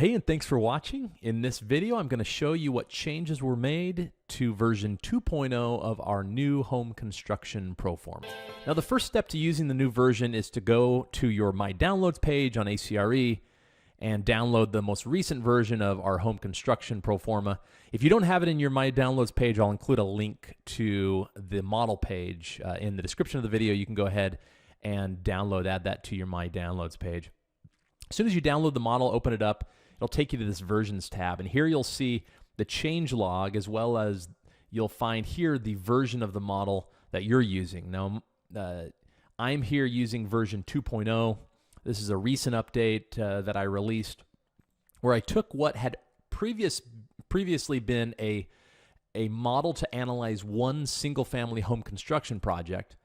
Hey, and thanks for watching. In this video, I'm going to show you what changes were made to version 2.0 of our new home construction pro forma. Now, the first step to using the new version is to go to your My Downloads page on ACRE and download the most recent version of our home construction pro forma. If you don't have it in your My Downloads page, I'll include a link to the model page in the description of the video. You can go ahead and add that to your My Downloads page. As soon as you download the model, open it up, it'll take you to this versions tab, and here you'll see the change log, as well as you'll find here the version of the model that you're using. Now, I'm here using version 2.0. This is a recent update that I released, where I took what had previously been a model to analyze one single-family home construction project,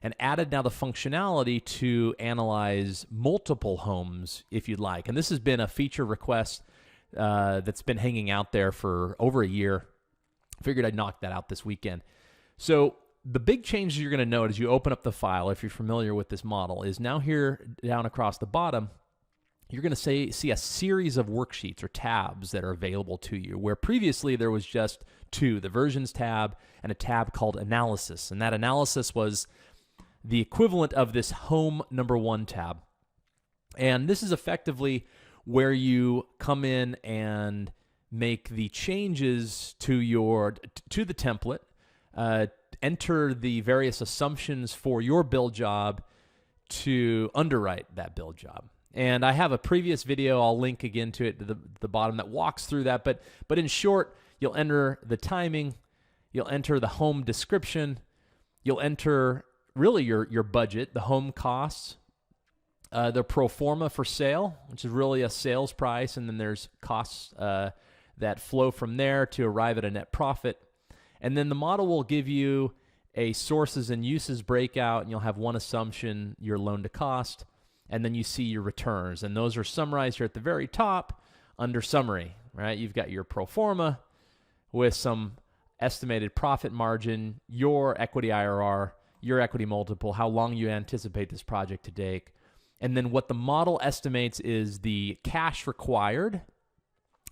and added now the functionality to analyze multiple homes if you'd like. And this has been a feature request that's been hanging out there for over a year. Figured I'd knock that out this weekend. So the big change you're going to note as you open up the file, if you're familiar with this model, is now here down across the bottom, you're going to see a series of worksheets or tabs that are available to you, where previously there was just two, the versions tab and a tab called analysis. And that analysis was the equivalent of this home number one tab. And this is effectively where you come in and make the changes to the template, enter the various assumptions for your build job to underwrite that build job. And I have a previous video, I'll link again to it at the bottom, that walks through that. But in short, you'll enter the timing, you'll enter the home description, you'll enter really your budget, the home costs, the pro forma for sale, which is really a sales price, and then there's costs that flow from there to arrive at a net profit. And then the model will give you a sources and uses breakout, and you'll have one assumption, your loan to cost, and then you see your returns. And those are summarized here at the very top under summary, right? You've got your pro forma with some estimated profit margin, your equity IRR, your equity multiple, how long you anticipate this project to take, and then what the model estimates is the cash required,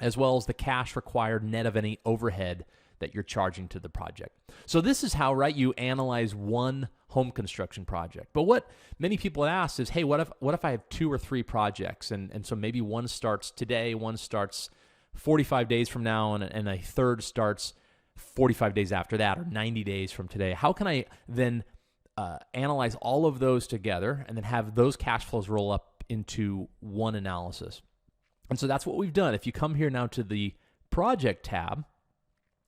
as well as the cash required net of any overhead that you're charging to the project. So this is how, right, you analyze one home construction project. But what many people ask is, hey, what if I have two or three projects, and so maybe one starts today, one starts 45 days from now, and a third starts 45 days after that, or 90 days from today. How can I then analyze all of those together and then have those cash flows roll up into one analysis? And so that's what we've done. If you come here now to the project tab,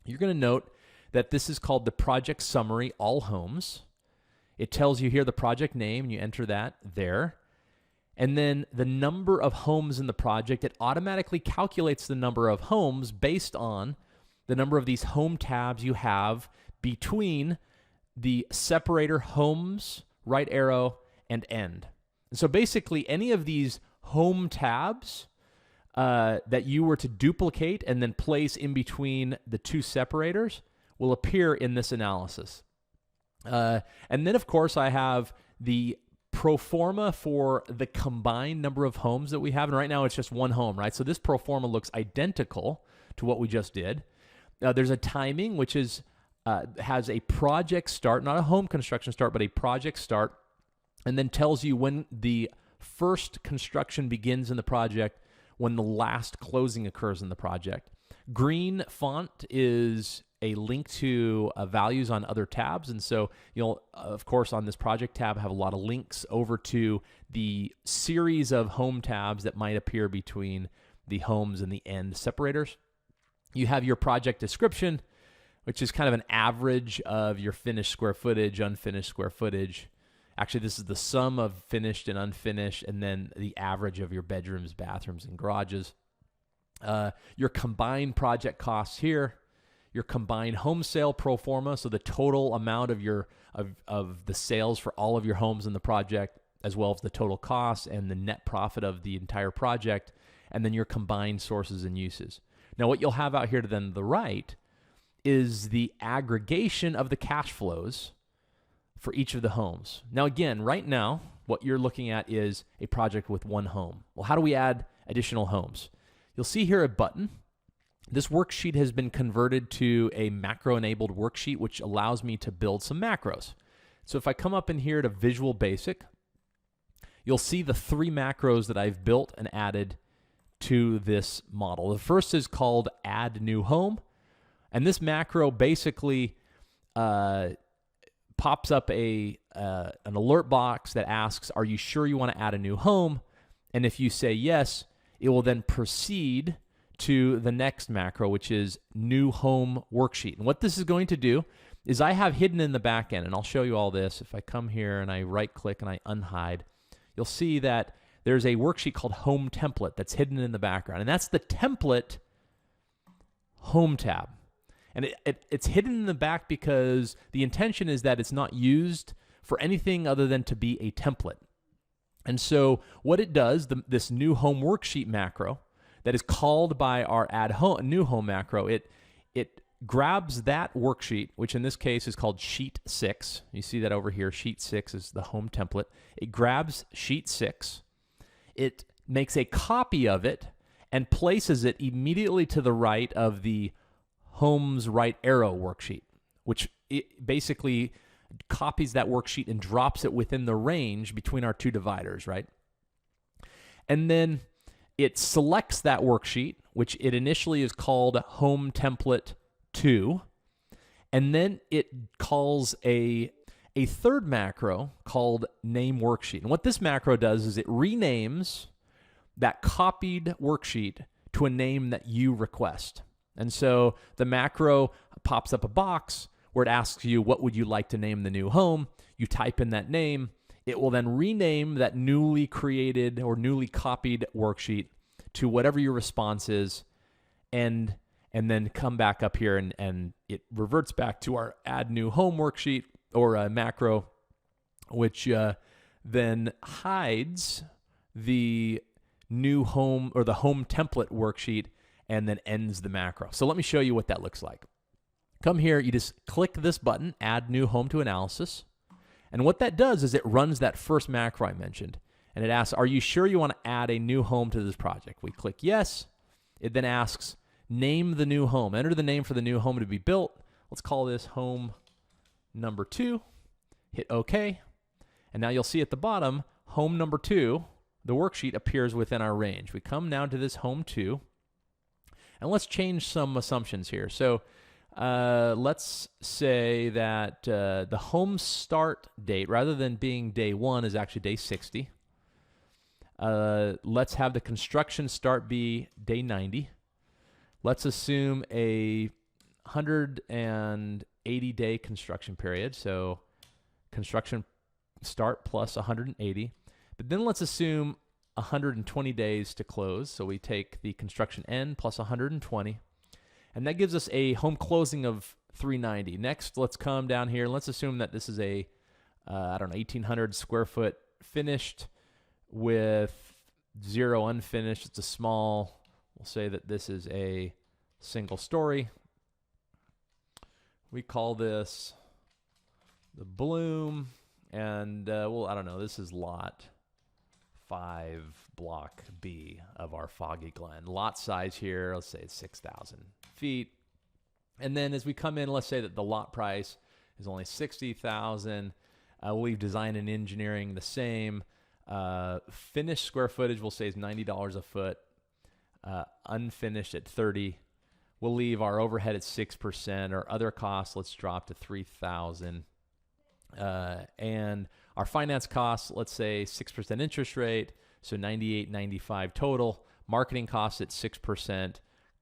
you're going to note that this is called the project summary, all homes. It tells you here the project name, and you enter that there. And then the number of homes in the project, it automatically calculates the number of homes based on the number of these home tabs you have between the separator homes, right arrow, and end. And so basically any of these home tabs that you were to duplicate and then place in between the two separators will appear in this analysis. And then, of course, I have the pro forma for the combined number of homes that we have. And right now it's just one home, right? So this pro forma looks identical to what we just did. There's a timing, which is has a project start, not a home construction start, but a project start, and then tells you when the first construction begins in the project, when the last closing occurs in the project. Green font is a link to values on other tabs, and so you'll, of course, on this project tab have a lot of links over to the series of home tabs that might appear between the homes and the end separators. You have your project description, which is kind of an average of your finished square footage, unfinished square footage. Actually, this is the sum of finished and unfinished, and then the average of your bedrooms, bathrooms, and garages. Your combined project costs here, your combined home sale pro forma, so the total amount of the sales for all of your homes in the project, as well as the total cost and the net profit of the entire project, and then your combined sources and uses. Now, what you'll have out here to then the right is the aggregation of the cash flows for each of the homes. Now, again, right now, what you're looking at is a project with one home. Well, how do we add additional homes? you'll see here a button. This worksheet has been converted to a macro-enabled worksheet, which allows me to build some macros. So if I come up in here to Visual Basic, you'll see the 3 macros that I've built and added to this model. The first is called Add New Home, and this macro basically pops up an alert box that asks, are you sure you want to add a new home? And if you say yes, it will then proceed to the next macro, which is New Home Worksheet. And what this is going to do is I have hidden in the back end, and I'll show you all this. If I come here and I right-click and I unhide, you'll see that there's a worksheet called Home Template that's hidden in the background. And that's the template Home tab. And it's hidden in the back because the intention is that it's not used for anything other than to be a template. And so what it does, this New Home Worksheet macro that is called by our New Home macro, it grabs that worksheet, which in this case is called Sheet 6. You see that over here. Sheet 6 is the home template. It grabs Sheet 6. It makes a copy of it and places it immediately to the right of the Home's right arrow worksheet, which it basically copies that worksheet and drops it within the range between our 2 dividers, right? And then it selects that worksheet, which it initially is called Home Template 2, and then it calls a third macro called Name Worksheet. And what this macro does is it renames that copied worksheet to a name that you request. And so the macro pops up a box where it asks you, what would you like to name the new home? You type in that name. It will then rename that newly created or newly copied worksheet to whatever your response is, and then come back up here and it reverts back to our Add New Home worksheet or a macro, which then hides the new home or the home template worksheet and then ends the macro. So let me show you what that looks like. Come here, you just click this button, Add New Home to Analysis. And what that does is it runs that first macro I mentioned. And it asks, are you sure you want to add a new home to this project? We click yes. It then asks, name the new home. Enter the name for the new home to be built. Let's call this home number 2. Hit OK. And now you'll see at the bottom, home number 2, the worksheet appears within our range. We come now to this home 2. And let's change some assumptions here. So let's say that the home start date, rather than being day 1, is actually day 60. Let's have the construction start be day 90. Let's assume a 180-day construction period. So construction start plus 180. But then let's assume 120 days to close. So we take the construction end plus 120. And that gives us a home closing of 390. Next, let's come down here. Let's assume that this is a, 1,800 square foot finished with 0 unfinished. It's a small, we'll say that this is a single story. We call this the Bloom, and this is lot 5, block B of our Foggy Glen. Lot size here, let's say it's 6,000 feet. And then as we come in, let's say that the lot price is only 60,000. We'll leave design and engineering the same. Finished square footage we'll say is $90 a foot. Unfinished at 30. We'll leave our overhead at 6%. Our other costs, let's drop to 3,000. And our finance costs, let's say 6% interest rate, so 98.95 total. Marketing costs at 6%.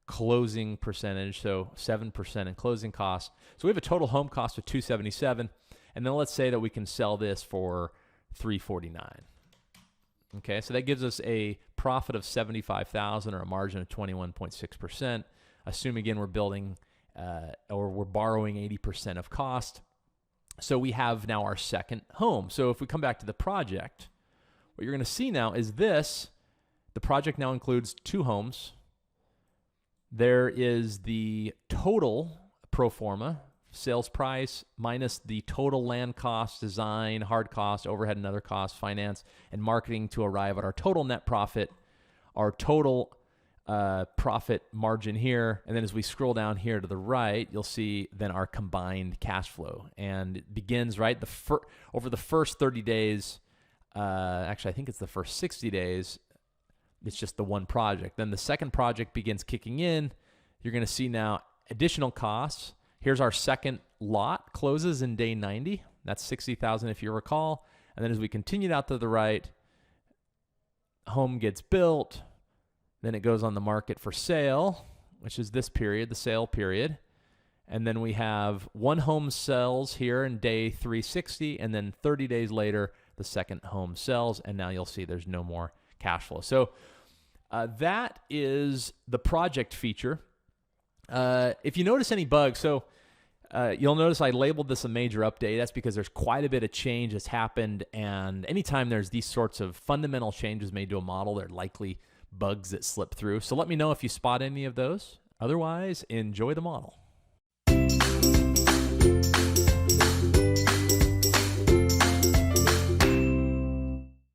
Closing percentage, so 7% in closing costs. So we have a total home cost of $277, and then let's say that we can sell this for $349. Okay, so that gives us a profit of $75,000 or a margin of 21.6%. Assume again we're building or we're borrowing 80% of cost. So we have now our second home. So if we come back to the project, what you're going to see now is this. The project now includes 2 homes. There is the total pro forma, sales price minus the total land cost, design, hard cost, overhead and other costs, finance, and marketing to arrive at our total net profit. Our total profit margin here. And then as we scroll down here to the right, you'll see then our combined cash flow. And it begins, right, over the first 30 days, actually, I think it's the first 60 days, it's just the one project. Then the second project begins kicking in. You're going to see now additional costs. Here's our second lot, closes in day 90. That's $60,000 if you recall. And then as we continue out to the right, home gets built. Then it goes on the market for sale, which is this period, the sale period. And then we have one home sells here in day 360, and then 30 days later, the second home sells, and now you'll see there's no more cash flow. So that is the project feature. If you notice any bugs, you'll notice I labeled this a major update. That's because there's quite a bit of change that's happened, and anytime there's these sorts of fundamental changes made to a model, there are likely bugs that slip through. So let me know if you spot any of those. Otherwise, enjoy the model.